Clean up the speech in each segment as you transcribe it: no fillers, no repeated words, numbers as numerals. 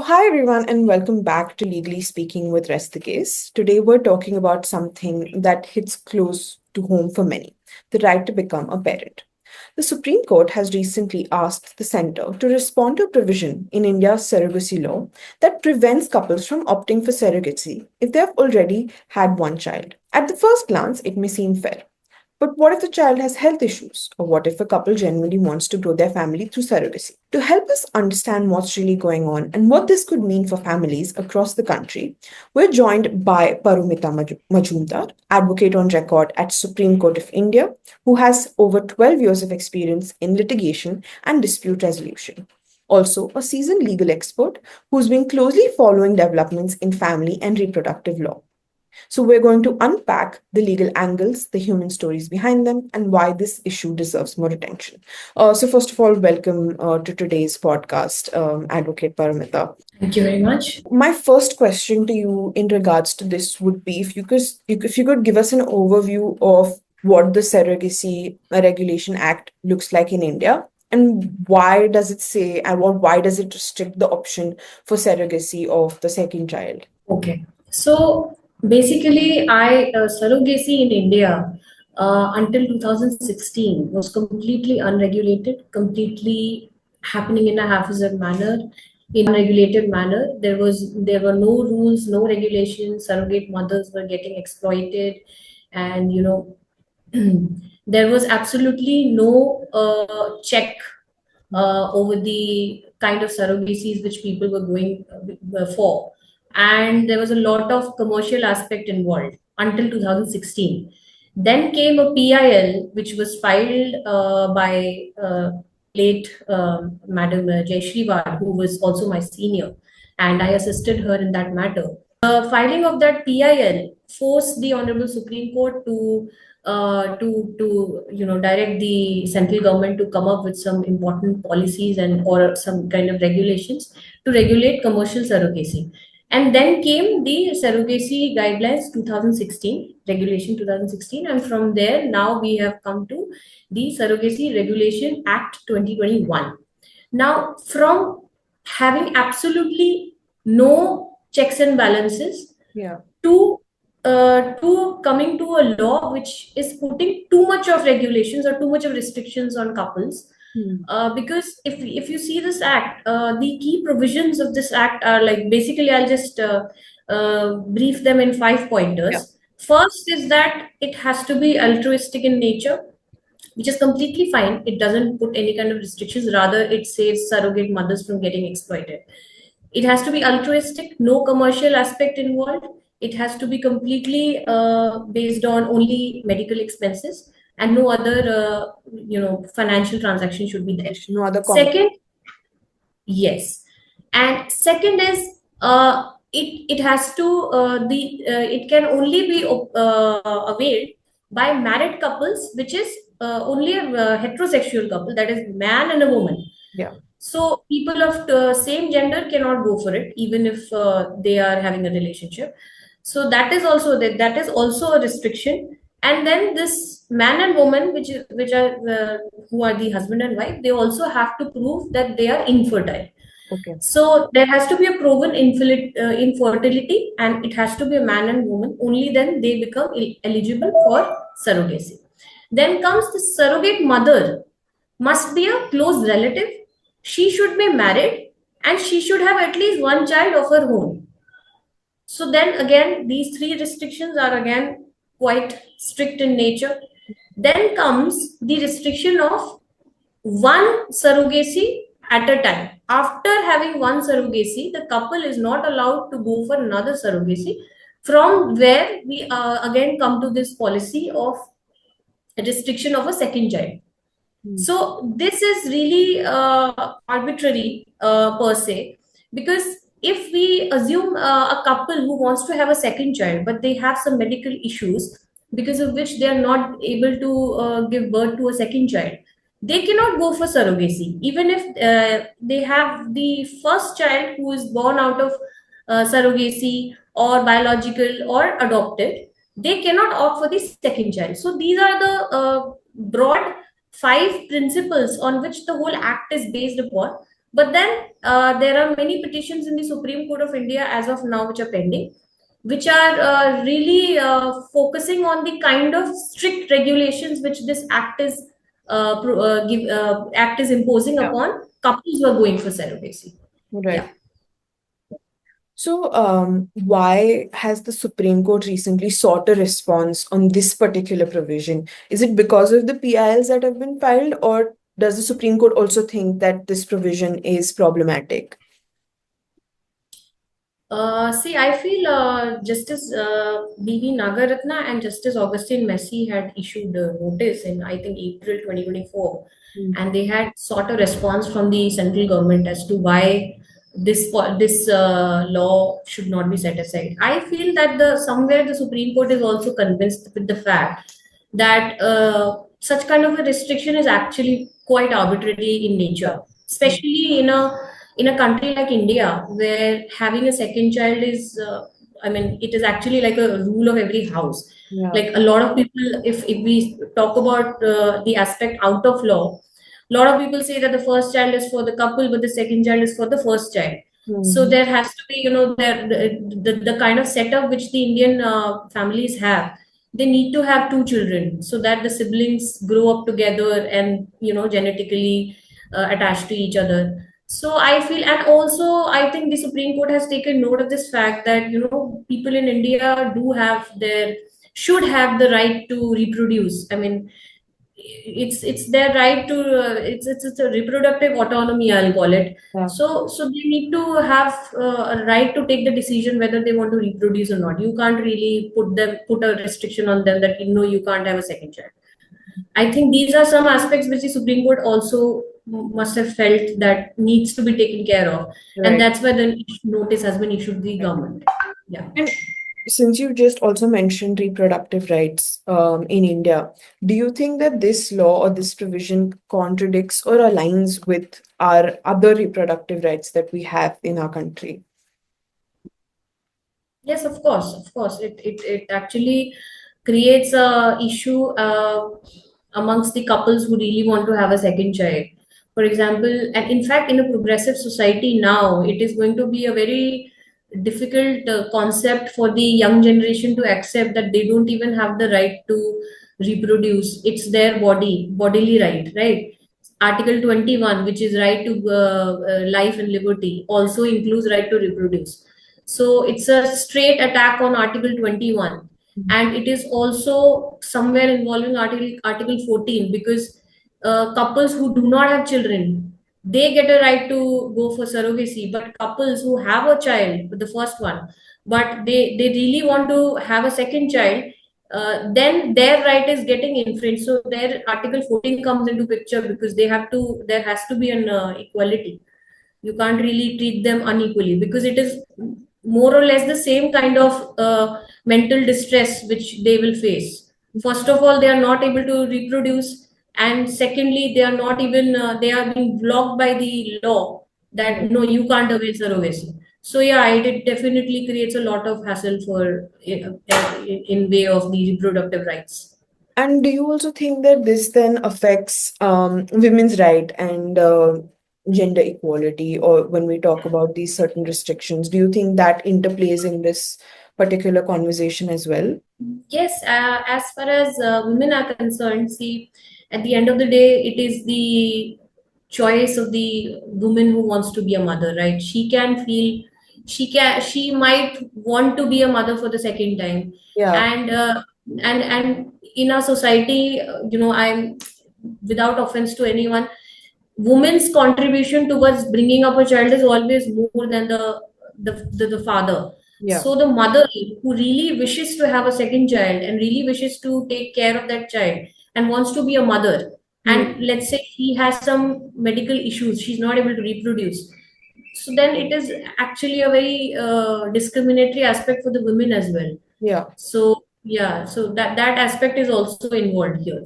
Hi everyone, and welcome back to Legally Speaking with Rest the Case. Today, we're talking about something that hits close to home for many: the right to become a parent. The Supreme Court has recently asked the Centre to respond to a provision in India's surrogacy law that prevents couples from opting for surrogacy if they have already had one child. At the first glance, it may seem fair. But what if the child has health issues? Or what if a couple genuinely wants to grow their family through surrogacy? To help us understand what's really going on and what this could mean for families across the country, we're joined by Paromita Majumdar, advocate on record at Supreme Court of India, who has over 12 years of experience in litigation and dispute resolution. Also, a seasoned legal expert who's been closely following developments in family and reproductive law. So, we're going to unpack the legal angles, the human stories behind them, and why this issue deserves more attention. First of all, welcome to today's podcast, Advocate Paramita. Thank you very much. My first question to you in regards to this would be if you could give us an overview of what the Surrogacy Regulation Act looks like in India, and why does it say, and why does it restrict the option for surrogacy of the second child? Okay. So basically, surrogacy in India until 2016 was completely unregulated, completely happening in a haphazard manner, in unregulated manner. There were no rules, no regulations. Surrogate mothers were getting exploited, and there was absolutely no check over the kind of surrogacies which people were going for, and there was a lot of commercial aspect involved until 2016. Then came a PIL which was filed by late Madam Jayashree Wad, who was also my senior, and I assisted her in that matter. The filing of that PIL forced the Honorable Supreme Court to direct the central government to come up with some important policies and or some kind of regulations to regulate commercial surrogacy. And then came the surrogacy guidelines 2016, regulation 2016, and from there now we have come to the Surrogacy Regulation Act 2021. Now, from having absolutely no checks and balances Yeah. to coming to a law which is putting too much of regulations or too much of restrictions on couples. Because if you see this act, the key provisions of this act are like, basically I'll just brief them in 5 pointers. Yeah. First is that it has to be altruistic in nature, which is completely fine. It doesn't put any kind of restrictions, rather it saves surrogate mothers from getting exploited. It has to be altruistic, no commercial aspect involved. It has to be completely based on only medical expenses, and no other financial transaction should be there. No other Second, yes, and second is it has to the it can only be availed by married couples, which is only a heterosexual couple, that is man and a woman. Yeah. So people of the same gender cannot go for it, even if they are having a relationship. So that is also a restriction. And then this man and woman, which are who are the husband and wife, they also have to prove that they are infertile. Okay. So there has to be a proven infertility, and it has to be a man and woman. Only then they become eligible for surrogacy. Then comes the surrogate mother, must be a close relative. She should be married, and she should have at least one child of her own. So then again, these three restrictions are again quite strict in nature. Then comes the restriction of one surrogacy at a time. After having one surrogacy, the couple is not allowed to go for another surrogacy, from where we again come to this policy of restriction of a second child. So this is really arbitrary per se, because if we assume a couple who wants to have a second child, but they have some medical issues because of which they are not able to give birth to a second child, they cannot go for surrogacy. Even if they have the first child who is born out of surrogacy or biological or adopted, they cannot opt for the second child. So these are the broad 5 principles on which the whole act is based upon. But then there are many petitions in the Supreme Court of India as of now which are pending, which are really focusing on the kind of strict regulations which this act is act is imposing Yeah. upon couples who are going for surrogacy. Right. Yeah. So, why has the Supreme Court recently sought a response on this particular provision? Is it because of the PILs that have been filed, or does the Supreme Court also think that this provision is problematic? See, I feel Justice B.V. Nagaratna and Justice Augustine Massey had issued a notice in, I think, April 2024, Mm. and they had sought a response from the central government as to why this law should not be set aside. I feel that the somewhere the Supreme Court is also convinced with the fact that such kind of a restriction is actually quite arbitrary in Yeah. nature, especially in a country like India, where having a second child is, I mean, it is actually like a rule of every house. Yeah. Like a lot of people, if we talk about the aspect out of law, a lot of people say that the first child is for the couple, but the second child is for the first child. So Mhm. there has to be, there the kind of setup which the Indian families have. They need to have two children so that the siblings grow up together and genetically attached to each other. So I feel, and also I think the Supreme Court has taken note of this fact that people in India should have the right to reproduce. I mean, it's their right to it's a reproductive autonomy, I'll call it. Yeah. So they need to have a right to take the decision whether they want to reproduce or not. You can't really put a restriction on them that you can't have a second child. I think these are some aspects which the Supreme Court also must have felt that needs to be taken care of, and Right. that's why the notice has been issued to the government. Yeah. And since you just also mentioned reproductive rights in India, do you think that this law or this provision contradicts or aligns with our other reproductive rights that we have in our country? Yes, of course, of course. It actually creates a issue amongst the couples who really want to have a second child. For example, and in fact, in a progressive society now, it is going to be a very difficult concept for the young generation to accept that they don't even have the right to reproduce. It's their bodily right, right? Article 21, which is right to life and liberty, also includes right to reproduce. So it's a straight attack on Article 21, Mhm. and it is also somewhere involving Article 14, because couples who do not have children, they get a right to go for surrogacy. But couples who have a child, the first one, but they really want to have a second child, then their right is getting infringed. So their Article 14 comes into picture, because there has to be an equality. You can't really treat them unequally, because it is more or less the same kind of mental distress which they will face. First of all, they are not able to reproduce, and secondly, they are not even they are being blocked by the law that Right. no, you can't avail surrogacy. So yeah, it definitely creates a lot of hassle for in way of the reproductive rights. And do you also think that this then affects women's right and gender equality, or when we talk about these certain restrictions, do you think that interplays in this particular conversation as well? Yes, as far as women are concerned, see, at the end of the day, it is the choice of the woman who wants to be a mother, right? She might want to be a mother for the second time, Yeah. and and in our society, I'm, without offense to anyone, women's contribution towards bringing up a child is always more than the father. Yeah. So the mother who really wishes to have a second child and really wishes to take care of that child and wants to be a mother, Hmm. and let's say she has some medical issues, she's not able to reproduce, so then it is actually a very discriminatory aspect for the women as well. Yeah. So yeah, so that aspect is also involved here.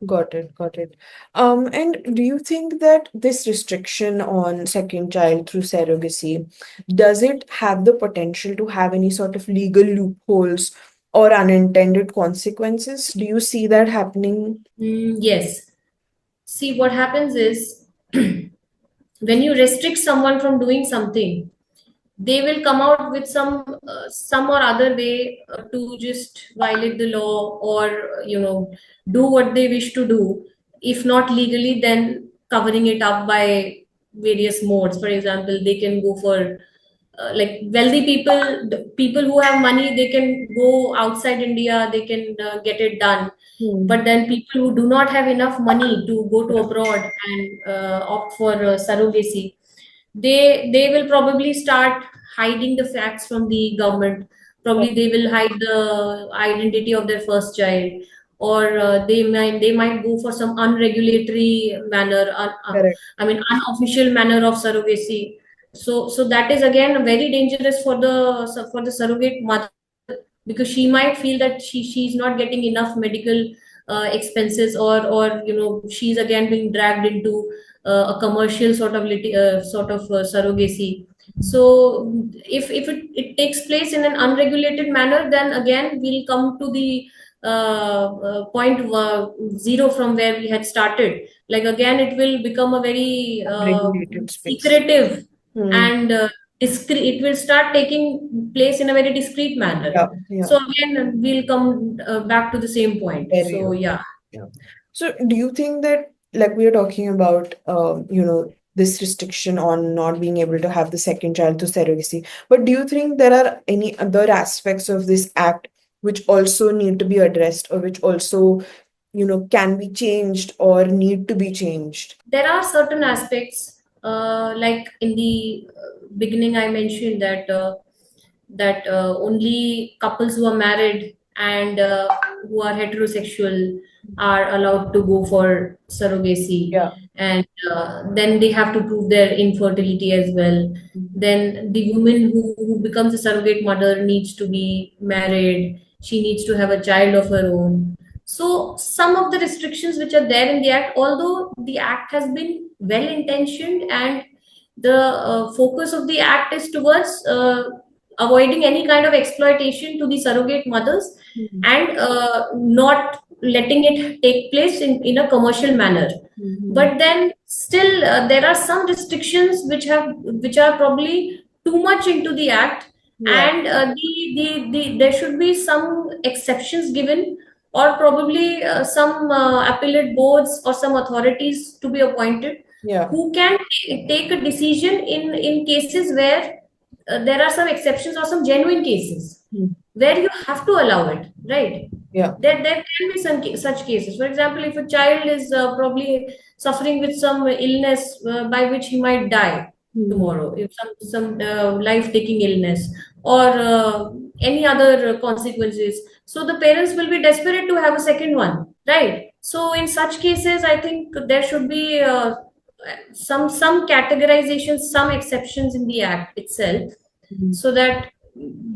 Got it, got it. And do you think that this restriction on second child through surrogacy, does it have the potential to have any sort of legal loopholes or unintended consequences? Do you see that happening? Yes. See, what happens is when you restrict someone from doing something, they will come out with some or other way to just violate the law, or do what they wish to do. If not legally, then covering it up by various modes. For example, they can go for like wealthy people, the people who have money, they can go outside India, they can get it done. Hmm. But then people who do not have enough money to go to abroad and opt for surrogacy, they will probably start hiding the facts from the government. Probably they will hide the identity of their first child, or they might go for some unregulatory manner, Correct. I mean unofficial manner of surrogacy. So that is again very dangerous for the surrogate mother, because she might feel that she's not getting enough medical expenses, or she's again being dragged into a commercial sort of surrogacy. So if it takes place in an unregulated manner, then again we'll come to the point zero from where we had started. Like again, it will become a very Unregulated space. secretive Hmm. and discreet. It will start taking place in a very discreet manner. Yeah, yeah. So again, we'll come back to the same point. Very So good. yeah. Yeah. So do you think that, like we are talking about, this restriction on not being able to have the second child to surrogacy, but do you think there are any other aspects of this act which also need to be addressed, or which also, can be changed or need to be changed? There are certain aspects, like in the beginning, I mentioned that only couples who are married and who are heterosexual are allowed to go for surrogacy, Yeah. and then they have to prove their infertility as well. Mhm. Then the woman who becomes a surrogate mother needs to be married. She needs to have a child of her own. So some of the restrictions which are there in the act, although the act has been well intentioned, and the focus of the act is towards avoiding any kind of exploitation to the surrogate mothers, Mhm. and not letting it take place in a commercial manner. Mhm. But then still there are some restrictions which are probably too much into the act, Yeah. and there should be some exceptions given, or probably some appellate boards or some authorities to be appointed Yeah. who can take a decision in cases where there are some exceptions or some genuine cases Mhm. where you have to allow it, right? Yeah. There can be such cases. For example, if a child is probably suffering with some illness by which he might die Mhm. tomorrow, if some life-taking illness, or any other consequences, so the parents will be desperate to have a second one, right? So in such cases, I think there should be some categorization, some exceptions in the act itself, Mhm. so that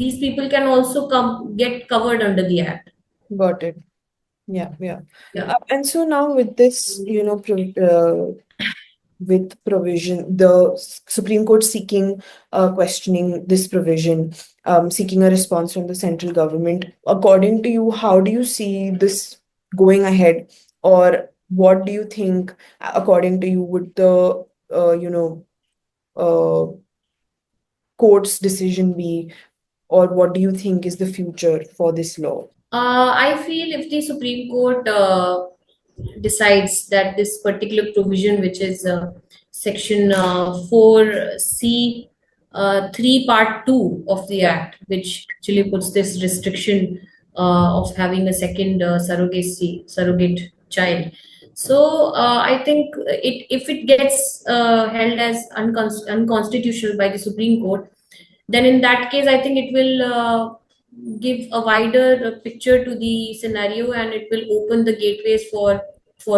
these people can also come get covered under the act. Got it. Yeah, yeah. Yeah. And so now with this, with provision, the Supreme Court seeking, questioning this provision, seeking a response from the central government. According to you, how do you see this going ahead, or what do you think, according to you, would the uh, court's decision be, or what do you think is the future for this law? I feel if the Supreme Court decides that this particular provision, which is Section 4C, 3 Part 2 of the Yeah. Act, which actually puts this restriction of having a second surrogate child. So I think if it gets held as unconstitutional by the Supreme Court, then in that case, I think it will give a wider picture to the scenario, and it will open the gateways for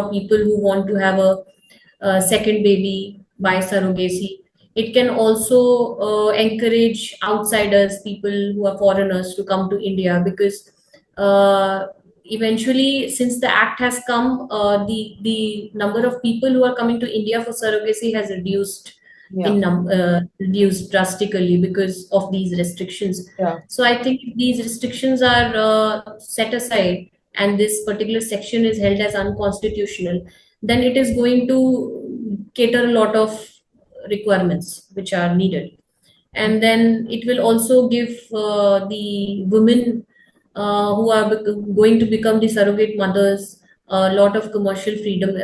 people who want to have a second baby by surrogacy. It can also encourage outsiders, people who are foreigners, to come to India, because uh, eventually, since the act has come, the number of people who are coming to India for surrogacy has Yeah. reduced drastically because of these restrictions. Yeah. So I think if these restrictions are set aside, and this particular section is held as unconstitutional, then it is going to cater a lot of requirements which are needed. And then it will also give the women who are going to become the surrogate mothers a lot of commercial freedom,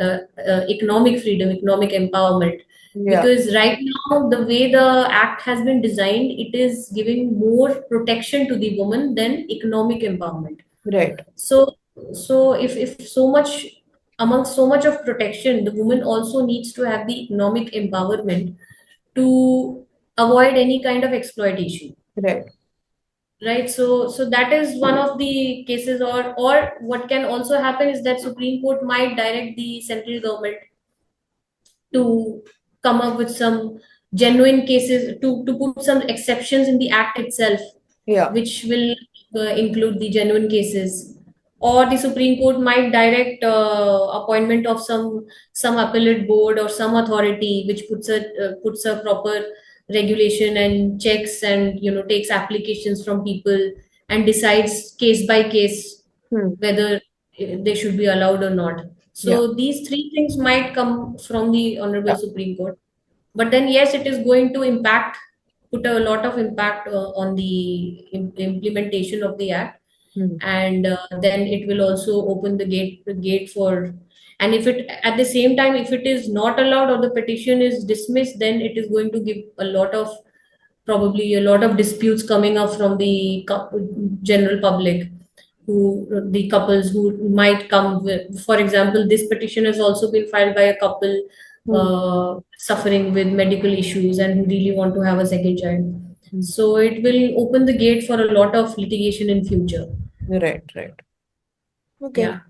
economic freedom, economic empowerment. Yeah. Because right now, the way the act has been designed, it is giving more protection to the woman than economic empowerment. Right. So, if so much, among so much of protection, the woman also needs to have the economic empowerment to avoid any kind of exploitation, Right. right? So that is one of the cases. Or what can also happen is that Supreme Court might direct the central government to come up with some genuine cases, to put some exceptions in the act itself, Yeah. which will include the genuine cases. Or the Supreme Court might direct appointment of some appellate board or some authority which puts a proper regulation and checks, and takes applications from people and decides case by case Hmm. whether they should be allowed or not. Yeah. So these three things might come from the Honorable Yeah. Supreme Court. But then, yes, it is going to put a lot of impact on the implementation of the act. Hmm. And then it will also open the gate for. And if it, at the same time, if it is not allowed or the petition is dismissed, then it is going to give probably a lot of disputes coming up from the general public, who the couples who might come with. For example, this petition has also been filed by a couple Hmm. suffering with medical issues and who really want to have a second child. Hmm. So it will open the gate for a lot of litigation in future. Right. Right. Okay. Yeah.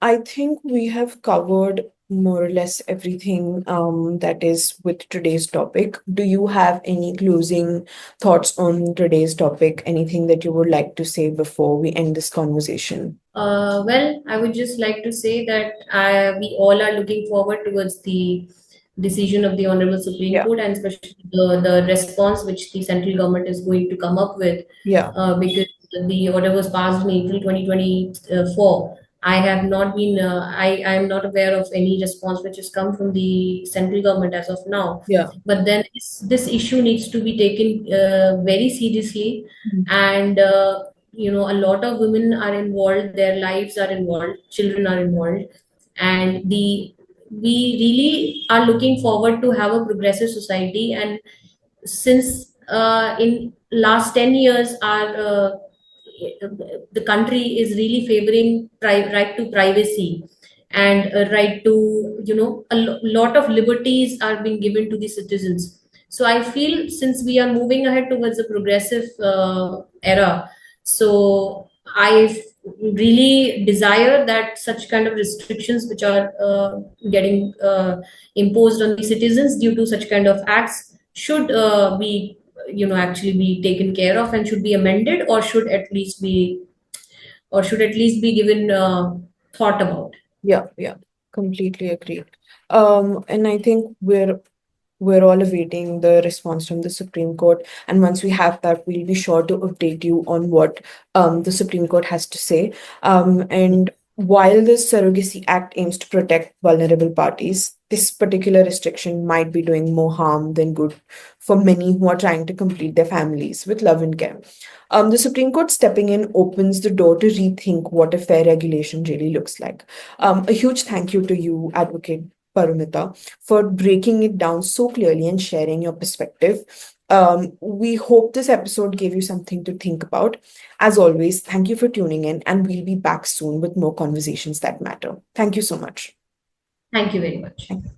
I think we have covered more or less everything that is with today's topic. Do you have any closing thoughts on today's topic? Anything that you would like to say before we end this conversation? Well, I would just like to say that we all are looking forward towards the decision of the Honorable Supreme Yeah. Court, and especially the response which the central government is going to come up with, Yeah. because the order was passed in April 2024. I have not been, I am not aware of any response which has come from the central government as of now. Yeah. But then this issue needs to be taken very seriously. Mhm. And a lot of women are involved, their lives are involved, children are involved. And we really are looking forward to have a progressive society. And since in last 10 years, our the country is really favoring right to privacy, and a right to, lot of liberties are being given to the citizens. So I feel, since we are moving ahead towards a progressive era, so I really desire that such kind of restrictions which are getting imposed on the citizens due to such kind of acts should be, actually be taken care of, and should be amended, or should at least be given thought about. Yeah. Yeah. Completely agreed. And I think we're all awaiting the response from the Supreme Court. And once we have that, we'll be sure to update you on what the Supreme Court has to say. And while the Surrogacy Act aims to protect vulnerable parties, this particular restriction might be doing more harm than good for many who are trying to complete their families with love and care. The Supreme Court stepping in opens the door to rethink what a fair regulation really looks like. A huge thank you to you, Advocate Paromita, for breaking it down so clearly and sharing your perspective. We hope this episode gave you something to think about. As always, thank you for tuning in, and we'll be back soon with more conversations that matter. Thank you so much. Thank you very much. Thank you.